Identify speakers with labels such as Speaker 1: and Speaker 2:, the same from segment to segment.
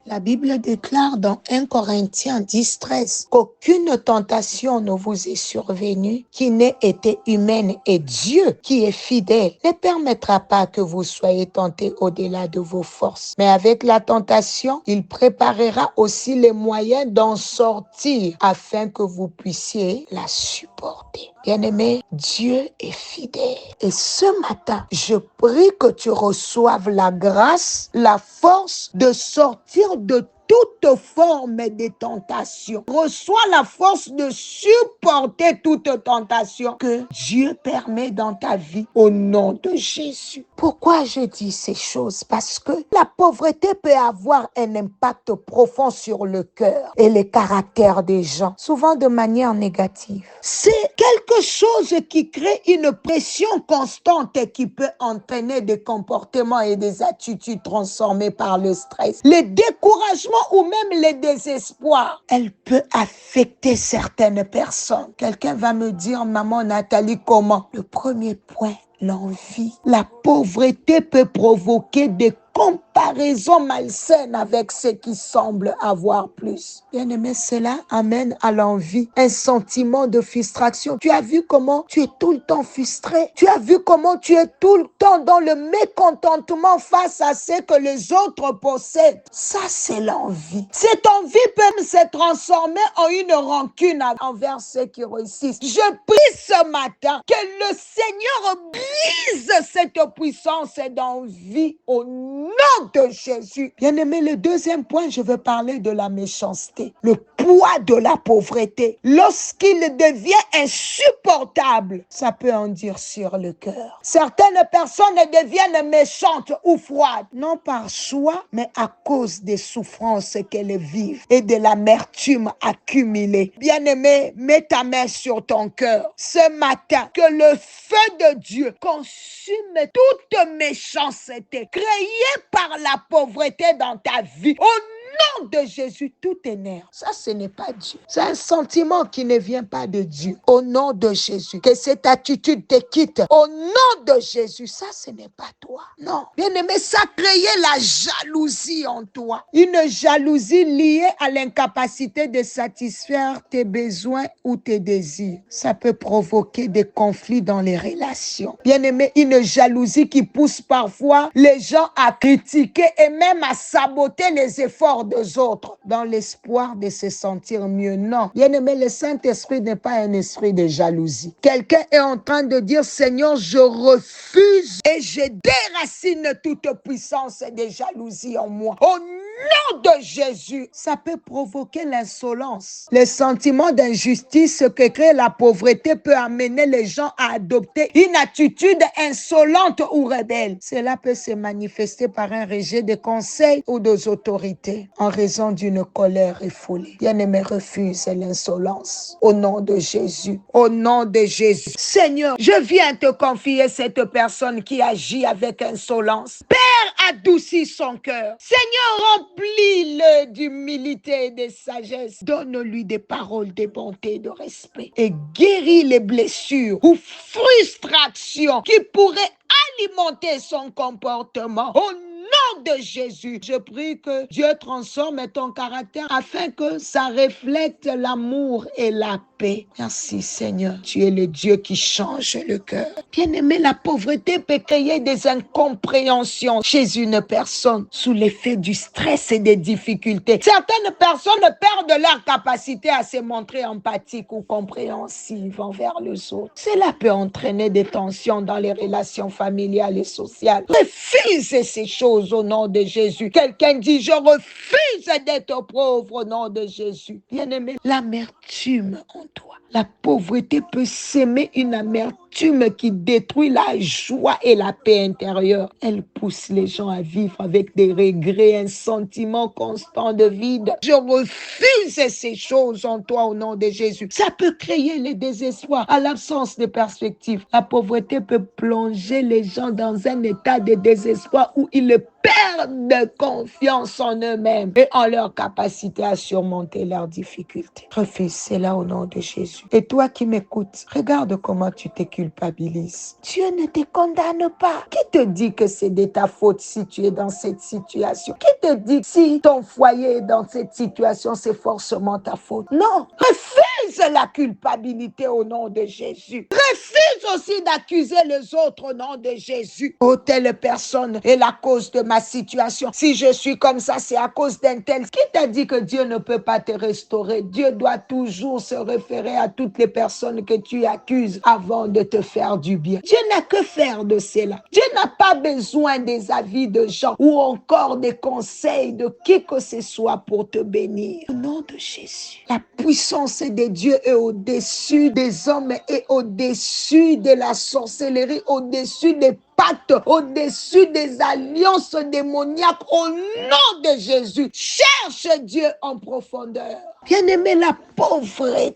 Speaker 1: La Bible déclare dans 1 Corinthiens 10:13 qu'aucune tentation ne vous est survenue qui n'ait été humaine et Dieu, qui est fidèle, ne permettra pas que vous soyez tentés au-delà de vos forces. Mais avec la tentation, il préparera aussi les moyens d'en sortir afin que vous puissiez la supporter. Bien-aimé, Dieu est fidèle. Et ce matin, je prie que tu reçoives la grâce, la force de sortir de toute forme de tentation. Reçois la force de supporter toute tentation que Dieu permet dans ta vie au nom de Jésus. Pourquoi je dis ces choses? Parce que la pauvreté peut avoir un impact profond sur le cœur et le caractère des gens, souvent de manière négative. C'est quelque chose qui crée une pression constante et qui peut entraîner des comportements et des attitudes transformées par le stress, le découragement ou même le désespoir. Elle peut affecter certaines personnes. Quelqu'un va me dire, maman Nathalie, comment? Le premier point, l'envie. La pauvreté peut provoquer des comparaison malsaine avec ceux qui semblent avoir plus. Bien-aimé, cela amène à l'envie, un sentiment de frustration. Tu as vu comment tu es tout le temps frustré? Tu as vu comment tu es tout le temps dans le mécontentement face à ce que les autres possèdent? Ça, c'est l'envie. Cette envie peut se transformer en une rancune envers ceux qui réussissent. Je prie ce matin que le Seigneur brise cette puissance d'envie au nom de Jésus. Bien-aimé, le deuxième point, je veux parler de la méchanceté. Le poids de la pauvreté. Lorsqu'il devient insupportable, ça peut endurcir le cœur. Certaines personnes deviennent méchantes ou froides, non par choix, mais à cause des souffrances qu'elles vivent et de l'amertume accumulée. Bien-aimé, mets ta main sur ton cœur ce matin, que le feu de Dieu consume toute méchanceté créée par la pauvreté dans ta vie. Au nom de Jésus, tout énerve. Ça, ce n'est pas Dieu. C'est un sentiment qui ne vient pas de Dieu. Au nom de Jésus, que cette attitude te quitte. Au nom de Jésus, ça, ce n'est pas toi. Non. Bien-aimé, ça crée la jalousie en toi. Une jalousie liée à l'incapacité de satisfaire tes besoins ou tes désirs. Ça peut provoquer des conflits dans les relations. Bien-aimé, une jalousie qui pousse parfois les gens à critiquer et même à saboter les efforts des autres dans l'espoir de se sentir mieux. Non. Bien-aimé, le Saint-Esprit n'est pas un esprit de jalousie. Quelqu'un est en train de dire, Seigneur, je refuse et je déracine toute puissance de jalousie en moi. Au nom de Jésus, ça peut provoquer l'insolence. Le sentiment d'injustice que crée la pauvreté peut amener les gens à adopter une attitude insolente ou rebelle. Cela peut se manifester par un rejet des conseils ou des autorités en raison d'une colère effoulée. Bien-aimé, refuse l'insolence. Au nom de Jésus. Au nom de Jésus. Seigneur, je viens te confier cette personne qui agit avec insolence. Père, adoucis son cœur. Seigneur, remplis-le d'humilité et de sagesse. Donne-lui des paroles de bonté et de respect. Et guéris les blessures ou frustrations qui pourraient alimenter son comportement. Au nom de Jésus, je prie que Dieu transforme ton caractère afin que ça reflète l'amour et la paix. Merci Seigneur, tu es le Dieu qui change le cœur. Bien-aimé, la pauvreté peut créer des incompréhensions chez une personne sous l'effet du stress et des difficultés. Certaines personnes perdent leur capacité à se montrer empathiques ou compréhensives envers les autres. Cela peut entraîner des tensions dans les relations familiales et sociales. Refuse ces choses au nom de Jésus. Quelqu'un dit, je refuse d'être pauvre au nom de Jésus. Bien-aimé, l'amertume en toi. La pauvreté peut s'aimer une amertume qui détruit la joie et la paix intérieure. Elle pousse les gens à vivre avec des regrets, un sentiment constant de vide. Je refuse ces choses en toi au nom de Jésus. Ça peut créer le désespoir à l'absence de perspective. La pauvreté peut plonger les gens dans un état de désespoir où ils perdent confiance en eux-mêmes et en leur capacité à surmonter leurs difficultés. Refuse cela au nom de Jésus. Et toi qui m'écoutes, regarde comment tu t'occupes culpabilise. Dieu ne te condamne pas. Qui te dit que c'est de ta faute si tu es dans cette situation? Qui te dit que si ton foyer est dans cette situation, c'est forcément ta faute? Non. Refuse la culpabilité au nom de Jésus. Refuse aussi d'accuser les autres au nom de Jésus. Oh, telle personne est la cause de ma situation. Si je suis comme ça, c'est à cause d'un tel. Qui t'a dit que Dieu ne peut pas te restaurer? Dieu doit toujours se référer à toutes les personnes que tu accuses avant de te faire du bien. Dieu n'a que faire de cela. Dieu n'a pas besoin des avis de gens ou encore des conseils de qui que ce soit pour te bénir. Au nom de Jésus, la puissance de Dieu est au-dessus des hommes et au-dessus de la sorcellerie, au-dessus des pactes, au-dessus des alliances démoniaques. Au nom de Jésus, cherche Dieu en profondeur. Bien-aimé, la pauvreté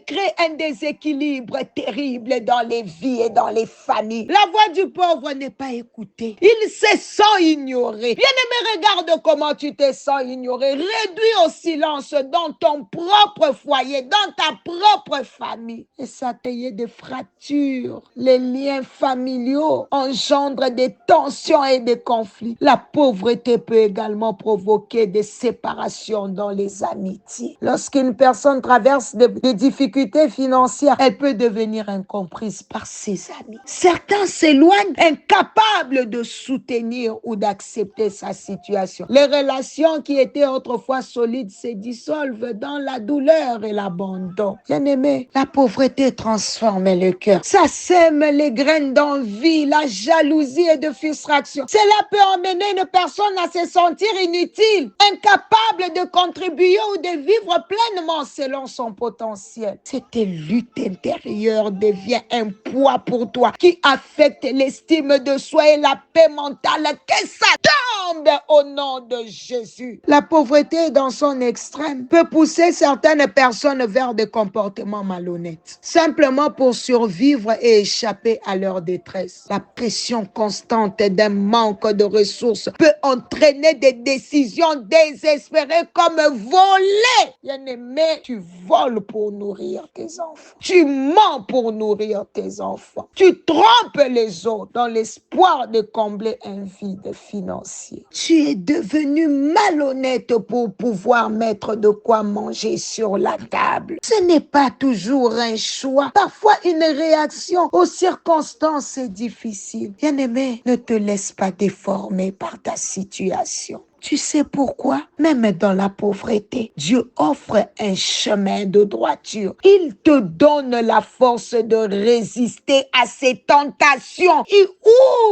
Speaker 1: crée un déséquilibre terrible dans les vies et dans les familles. La voix du pauvre n'est pas écoutée. Il se sent ignoré. Bien-aimé, regarde comment tu te sens ignoré. Réduis au silence dans ton propre foyer, dans ta propre famille. Et ça crée des fractures. Les liens familiaux engendrent des tensions et des conflits. La pauvreté peut également provoquer des séparations dans les amitiés. Lorsqu'une personne traverse des difficultés financières, elle peut devenir incomprise par ses amis. Certains s'éloignent, incapables de soutenir ou d'accepter sa situation. Les relations qui étaient autrefois solides se dissolvent dans la douleur et l'abandon. Bien-aimé, la pauvreté transforme le cœur. Ça sème les graines d'envie, la jalousie et de frustration. Cela peut emmener une personne à se sentir inutile, incapable de contribuer ou de vivre pleinement selon son potentiel. Cette lutte intérieure devient un poids pour toi qui affecte l'estime de soi et la paix mentale. Que ça tombe au nom de Jésus. La pauvreté dans son extrême peut pousser certaines personnes vers des comportements malhonnêtes, simplement pour survivre et échapper à leur détresse. La pression constante d'un manque de ressources peut entraîner des décisions désespérées comme voler. Bien-aimé, tu voles pour nourrir tes enfants. Tu mens pour nourrir tes enfants. Tu trompes les autres dans l'espoir de combler un vide financier. Tu es devenu malhonnête pour pouvoir mettre de quoi manger sur la table. Ce n'est pas toujours un choix, parfois une réaction aux circonstances difficiles. Bien-aimé, ne te laisse pas déformer par ta situation. Tu sais pourquoi? Même dans la pauvreté, Dieu offre un chemin de droiture. Il te donne la force de résister à ses tentations. Il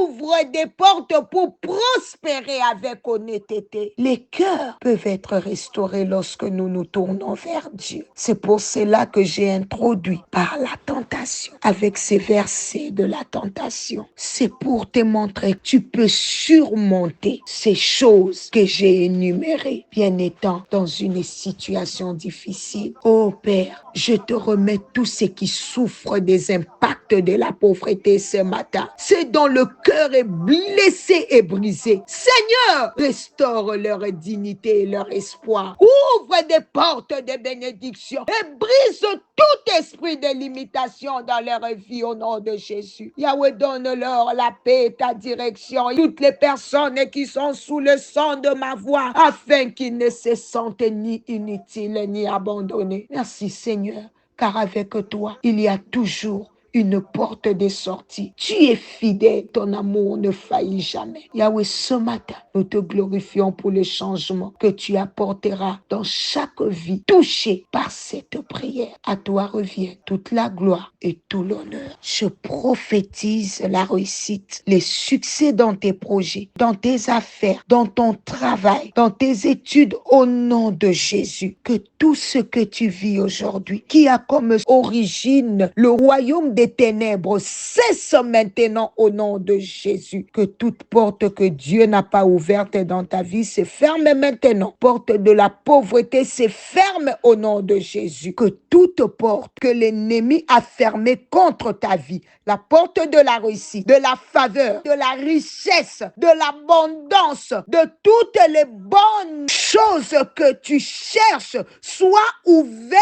Speaker 1: ouvre des portes pour prospérer avec honnêteté. Les cœurs peuvent être restaurés lorsque nous nous tournons vers Dieu. C'est pour cela que j'ai introduit par la tentation, avec ces versets de la tentation. C'est pour te montrer que tu peux surmonter ces choses que j'ai énumérées, bien étant dans une situation difficile. Oh Père, je te remets tous ceux qui souffrent des impacts de la pauvreté ce matin. Ceux dont le cœur est blessé et brisé. Seigneur, restaure leur dignité et leur espoir. Ouvre des portes de bénédiction et brise tout esprit de limitation dans leur vie au nom de Jésus. Yahweh, donne-leur la paix et ta direction. Toutes les personnes qui sont sous le son de ma voix, afin qu'ils ne se sentent ni inutiles ni abandonnés. Merci Seigneur, car avec toi, il y a toujours une porte de sortie. Tu es fidèle, ton amour ne faillit jamais. Yahweh, ce matin, nous te glorifions pour le changement que tu apporteras dans chaque vie touchée par cette prière. À toi revient toute la gloire et tout l'honneur. Je prophétise la réussite, les succès dans tes projets, dans tes affaires, dans ton travail, dans tes études au nom de Jésus. Que tout ce que tu vis aujourd'hui, qui a comme origine le royaume des ténèbres, cesse maintenant au nom de Jésus. Que toute porte que Dieu n'a pas ouverte dans ta vie se ferme maintenant. Porte de la pauvreté se ferme au nom de Jésus. Que toute porte que l'ennemi a fermée contre ta vie, la porte de la réussite, de la faveur, de la richesse, de l'abondance, de toutes les bonnes choses choses que tu cherches soient ouvertes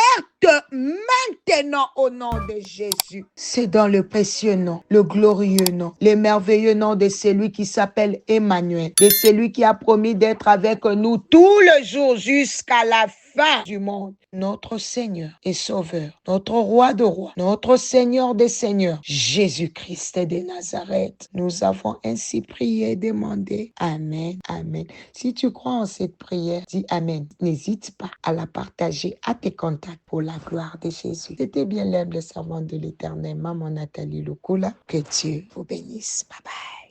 Speaker 1: maintenant au nom de Jésus. C'est dans le précieux nom, le glorieux nom, le merveilleux nom de celui qui s'appelle Emmanuel, de celui qui a promis d'être avec nous tout le jour jusqu'à la fin du monde. Notre Seigneur et Sauveur, notre Roi de rois, notre Seigneur des seigneurs, Jésus-Christ de Nazareth. Nous avons ainsi prié et demandé. Amen, amen. Si tu crois en cette prière, dis Amen. N'hésite pas à la partager à tes contacts pour la gloire de Jésus. C'était bien l'humble servante de l'Éternel, Maman Nathalie Lukula. Que Dieu vous bénisse. Bye bye.